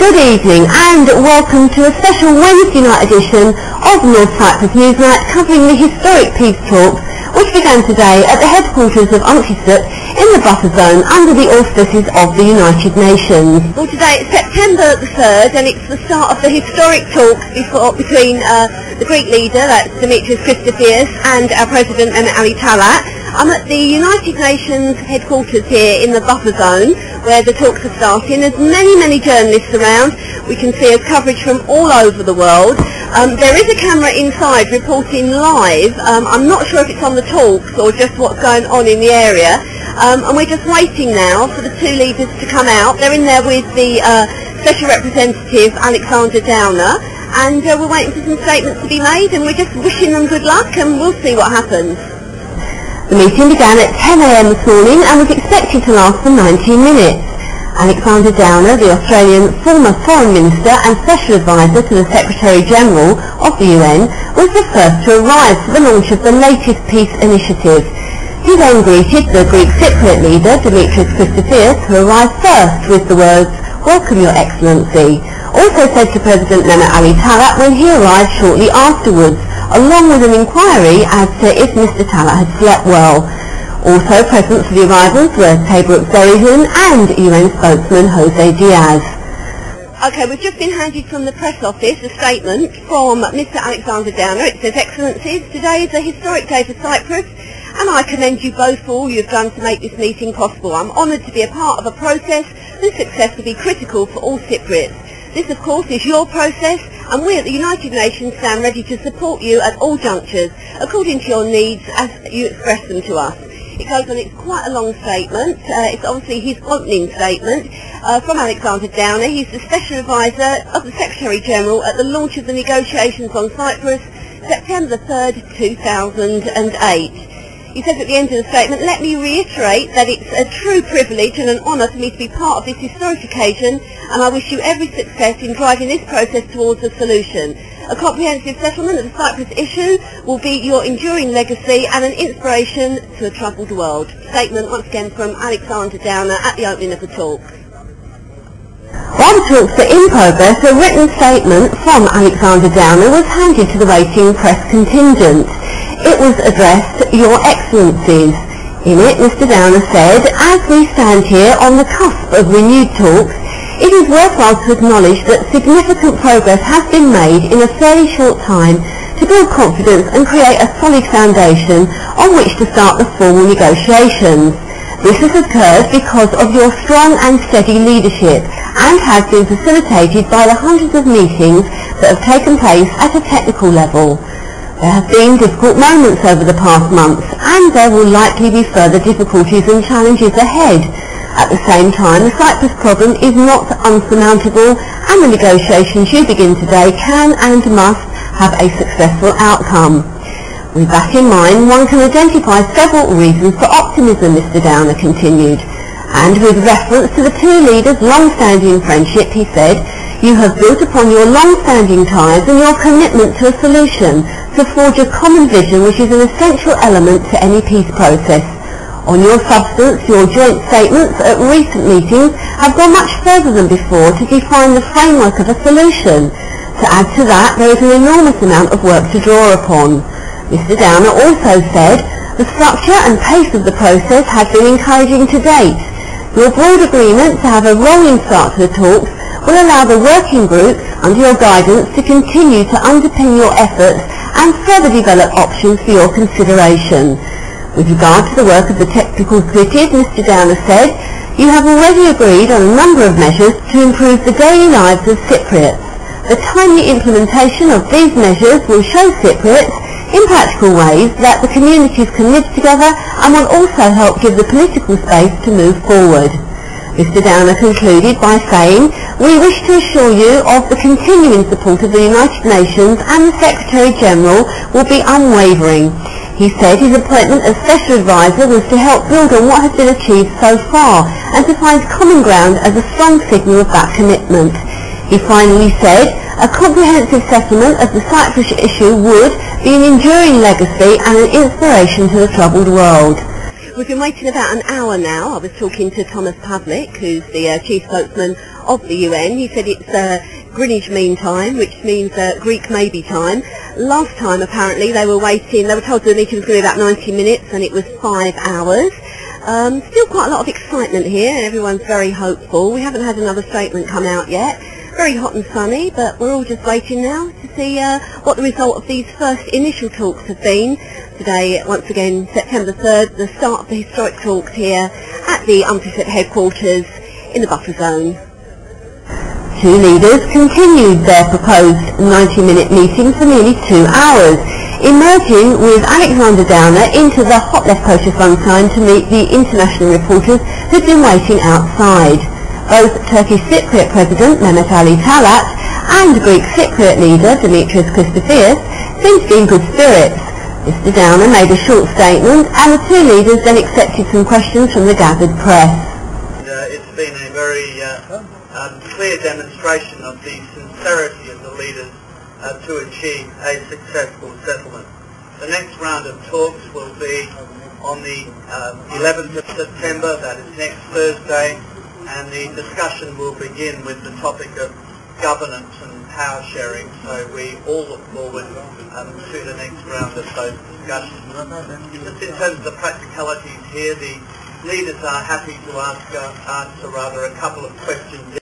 Good evening and welcome to a special Wednesday night edition of North Cyprus Newsnight covering the historic peace talks which began today at the headquarters of UNCISUT in the buffer zone under the auspices of the United Nations. Well, today it's September the 3rd and it's the start of the historic talks between the Greek leader, that's Dimitris Christofias, and our President Mehmet Ali Talat. I'm at the United Nations headquarters here in the buffer zone where the talks are starting. There's many journalists around. We can see us coverage from all over the world. There is a camera inside reporting live. I'm not sure if it's on the talks or just what's going on in the area. And we're just waiting now for the two leaders to come out. They're in there with the Special Representative Alexander Downer. And we're waiting for some statements to be made, and we're just wishing them good luck, and we'll see what happens. The meeting began at 10 a.m. this morning and was expected to last for 90 minutes. Alexander Downer, the Australian former Foreign Minister and Special Advisor to the Secretary-General of the UN, was the first to arrive for the launch of the latest peace initiative. He then greeted the Greek Cypriot leader, Dimitris Christofias, who arrived first with the words, "Welcome, Your Excellency," also said to President Mehmet Ali Talat when he arrived shortly afterwards, along with an inquiry as to if Mr. Talat had slept well. Also present for the arrivals were Tabruk Zerizun and UN spokesman Jose Diaz. Okay, we've just been handed from the press office a statement from Mr. Alexander Downer. It says, "Excellencies, today is a historic day for Cyprus, and I commend you both for all you've done to make this meeting possible. I'm honoured to be a part of a process whose success will be critical for all Cypriots. This, of course, is your process, and we at the United Nations stand ready to support you at all junctures, according to your needs as you express them to us." It goes on, it's quite a long statement. It's obviously his opening statement from Alexander Downer. He's the Special Advisor of the Secretary-General at the launch of the negotiations on Cyprus, September 3rd, 2008. He says at the end of the statement, "Let me reiterate that it's a true privilege and an honour for me to be part of this historic occasion, and I wish you every success in driving this process towards a solution. A comprehensive settlement of the Cyprus issue will be your enduring legacy and an inspiration to a troubled world." Statement once again from Alexander Downer at the opening of the talk. While the talks are in progress, a written statement from Alexander Downer was handed to the waiting press contingent. It was addressed, "Your Excellencies." In it, Mr. Downer said, "As we stand here on the cusp of renewed talks, it is worthwhile to acknowledge that significant progress has been made in a fairly short time to build confidence and create a solid foundation on which to start the formal negotiations. This has occurred because of your strong and steady leadership and has been facilitated by the hundreds of meetings that have taken place at a technical level. There have been difficult moments over the past months, and there will likely be further difficulties and challenges ahead. At the same time, the Cyprus problem is not unsurmountable, and the negotiations you begin today can and must have a successful outcome. With that in mind, one can identify several reasons for optimism," Mr. Downer continued. And with reference to the two leaders' long-standing friendship, he said, "You have built upon your long-standing ties and your commitment to a solution to forge a common vision which is an essential element to any peace process. On your substance, your joint statements at recent meetings have gone much further than before to define the framework of a solution. To add to that, there is an enormous amount of work to draw upon." Mr. Downer also said, "The structure and pace of the process has been encouraging to date. Your broad agreement to have a rolling start to the talks will allow the working groups, under your guidance, to continue to underpin your efforts and further develop options for your consideration. With regard to the work of the technical committees," Mr. Downer said, "you have already agreed on a number of measures to improve the daily lives of Cypriots. The timely implementation of these measures will show Cypriots in practical ways that the communities can live together and will also help give the political space to move forward." Mr. Downer concluded by saying, "We wish to assure you of the continuing support of the United Nations, and the Secretary-General will be unwavering." He said his appointment as Special Advisor was to help build on what has been achieved so far and to find common ground as a strong signal of that commitment. He finally said, "A comprehensive settlement of the Cyprus issue would be an enduring legacy and an inspiration to the troubled world." We've been waiting about an hour now. I was talking to Thomas Pavlik, who's the chief spokesman of the UN. He said it's Greenwich Mean Time, which means Greek maybe time. Last time, apparently, they were told the meeting was going to be about 90 minutes, and it was 5 hours. Still quite a lot of excitement here, and everyone's very hopeful. We haven't had another statement come out yet. Very hot and sunny, but we're all just waiting now to see what the result of these first initial talks have been. Today, once again, September 3rd, the start of the historic talks here at the UNCISET headquarters in the buffer zone. Two leaders continued their proposed 90-minute meeting for nearly 2 hours, emerging with Alexander Downer into the hot left kosher sunshine to meet the international reporters who'd been waiting outside. Both Turkish Cypriot President Mehmet Ali Talat and Greek Cypriot leader Dimitris Christofias seemed to be in good spirits. Mr. Downer made a short statement, and the two leaders then accepted some questions from the gathered press. It's been a very clear demonstration of the sincerity of the leaders to achieve a successful settlement. The next round of talks will be on the 11th of September, that is next Thursday, and the discussion will begin with the topic of governance and power sharing, so we all look forward to the next round of those discussions. Just in terms of the practicalities here, the leaders are happy to answer a couple of questions